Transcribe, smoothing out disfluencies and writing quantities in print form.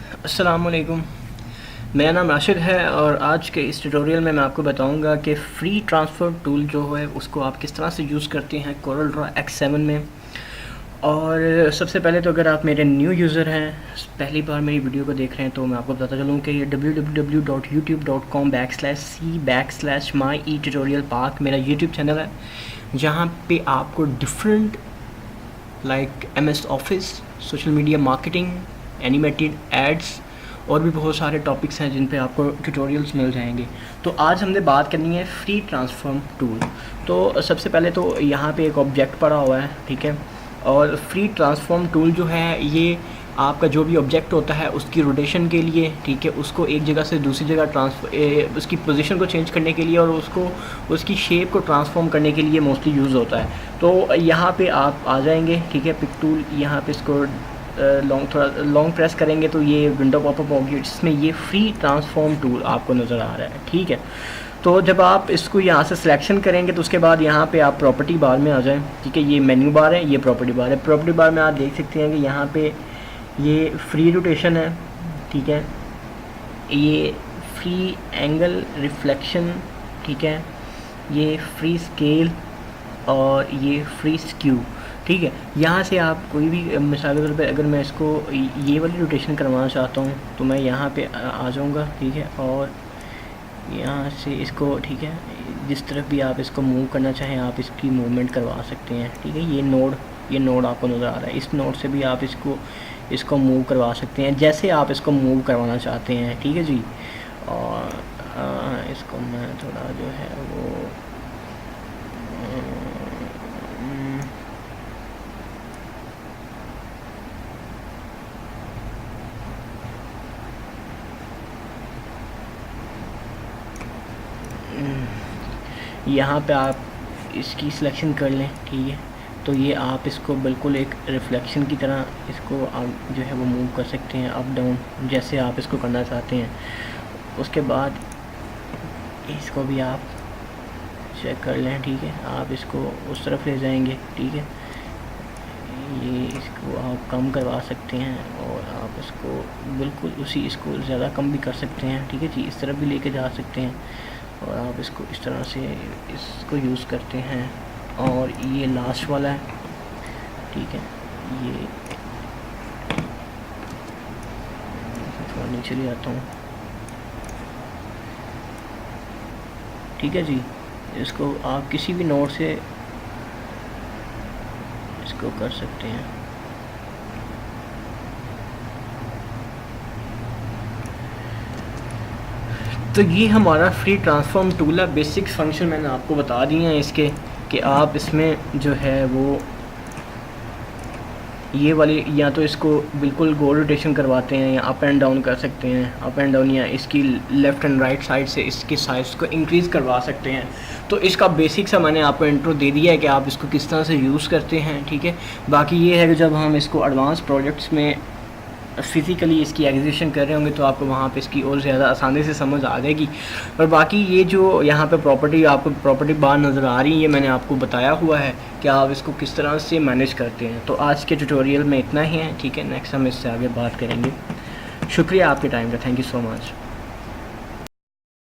अस्सलामुअलैकुम। मेरा नाम राशिद है और आज के इस ट्यूटोरियल में मैं आपको बताऊंगा कि फ्री ट्रांसफ़र टूल जो है उसको आप किस तरह से यूज़ करते हैं कोरल ड्रॉ X7 में। और सबसे पहले तो अगर आप मेरे न्यू यूज़र हैं, पहली बार मेरी वीडियो को देख रहे हैं, तो मैं आपको बताता चलूँ कि ये www.youtube.com/c/myetutorialpark मेरा यूट्यूब चैनल है, जहाँ पे आपको different like MS office, social media marketing, animated ads और भी बहुत सारे टॉपिक्स हैं जिन पे आपको ट्यूटोरियल्स मिल जाएंगे। तो आज हमने बात करनी है फ्री ट्रांसफॉर्म टूल। तो सबसे पहले तो यहाँ पे एक ऑब्जेक्ट पड़ा हुआ है, ठीक है। और फ्री ट्रांसफॉर्म टूल जो है ये आपका जो भी ऑब्जेक्ट होता है उसकी रोटेशन के लिए, ठीक है, उसको एक जगह से दूसरी जगह उसकी पोजीशन को चेंज करने के लिए और उसको उसकी शेप को ट्रांसफॉर्म करने के लिए मोस्टली यूज़ होता है। तो यहाँ पे आप आ जाएंगे, ठीक है, पिक टूल, यहाँ पे इसको थोड़ा लॉन्ग प्रेस करेंगे तो ये विंडो पॉपअप होगी जिसमें ये फ्री ट्रांसफॉर्म टूल आपको नज़र आ रहा है, ठीक है। तो जब आप इसको यहाँ से सिलेक्शन करेंगे तो उसके बाद यहाँ पे आप प्रॉपर्टी बार में आ जाएं, ठीक है। ये मेन्यू बार है, ये प्रॉपर्टी बार है। प्रॉपर्टी बार में आप देख सकते हैं कि यहाँ पे ये फ्री रोटेशन है, ठीक है, ये फ्री एंगल रिफ्लेक्शन, ठीक है, ये फ्री स्केल और ये फ्री स्क्यू, ठीक है। यहाँ से आप कोई भी मिसाल के तौर पर अगर मैं इसको ये वाली रोटेशन करवाना चाहता हूँ तो मैं यहाँ पे आ जाऊँगा, ठीक है, और यहाँ से इसको, ठीक है, जिस तरफ भी आप इसको मूव करना चाहें आप इसकी मूवमेंट करवा सकते हैं, ठीक है। ये नोड आपको नज़र आ रहा है, इस नोड से भी आप इसको मूव करवा सकते हैं जैसे आप इसको मूव करवाना चाहते हैं, ठीक है जी। और इसको मैं थोड़ा जो है वो यहाँ पे आप इसकी सिलेक्शन कर लें, ठीक है। तो ये आप इसको बिल्कुल एक रिफ्लेक्शन की तरह इसको आप जो है वो मूव कर सकते हैं अप डाउन जैसे आप इसको करना चाहते हैं। उसके बाद इसको भी आप चेक कर लें, ठीक है, आप इसको उस तरफ ले जाएंगे, ठीक है। ये इसको आप कम करवा सकते हैं और आप इसको बिल्कुल इसको ज़्यादा कम भी कर सकते हैं, ठीक है जी। इस तरफ भी लेके जा सकते हैं और आप इसको इस तरह से इसको यूज़ करते हैं। और ये लास्ट वाला है, ठीक है, ये थोड़ा नीचे ले आता हूँ, ठीक है जी। इसको आप किसी भी नोड से इसको कर सकते हैं। तो ये हमारा फ्री ट्रांसफॉर्म टूल है। बेसिक फंक्शन मैंने आपको बता दिए हैं इसके, कि आप इसमें जो है वो ये वाली या तो इसको बिल्कुल गोल रोटेशन करवाते हैं या अप एंड डाउन कर सकते हैं, अप एंड डाउन, या इसकी लेफ़्ट एंड राइट साइड से इसके साइज़ को इंक्रीज़ करवा सकते हैं। तो इसका बेसिक सा मैंने आपको इंट्रो दे दिया है कि आप इसको किस तरह से यूज़ करते हैं, ठीक है। बाकी ये है कि जब हम इसको एडवांस प्रोजेक्ट्स में फ़िज़िकली इसकी एग्जीक्यूशन कर रहे होंगे तो आपको वहाँ पे इसकी और ज़्यादा आसानी से समझ आ जाएगी। और बाकी ये जो यहाँ पे प्रॉपर्टी आपको प्रॉपर्टी बार नज़र आ रही है, ये मैंने आपको बताया हुआ है कि आप इसको किस तरह से मैनेज करते हैं। तो आज के ट्यूटोरियल में इतना ही है, ठीक है। नेक्स्ट हम इससे आगे बात करेंगे। शुक्रिया आपके टाइम का, थैंक यू सो मच।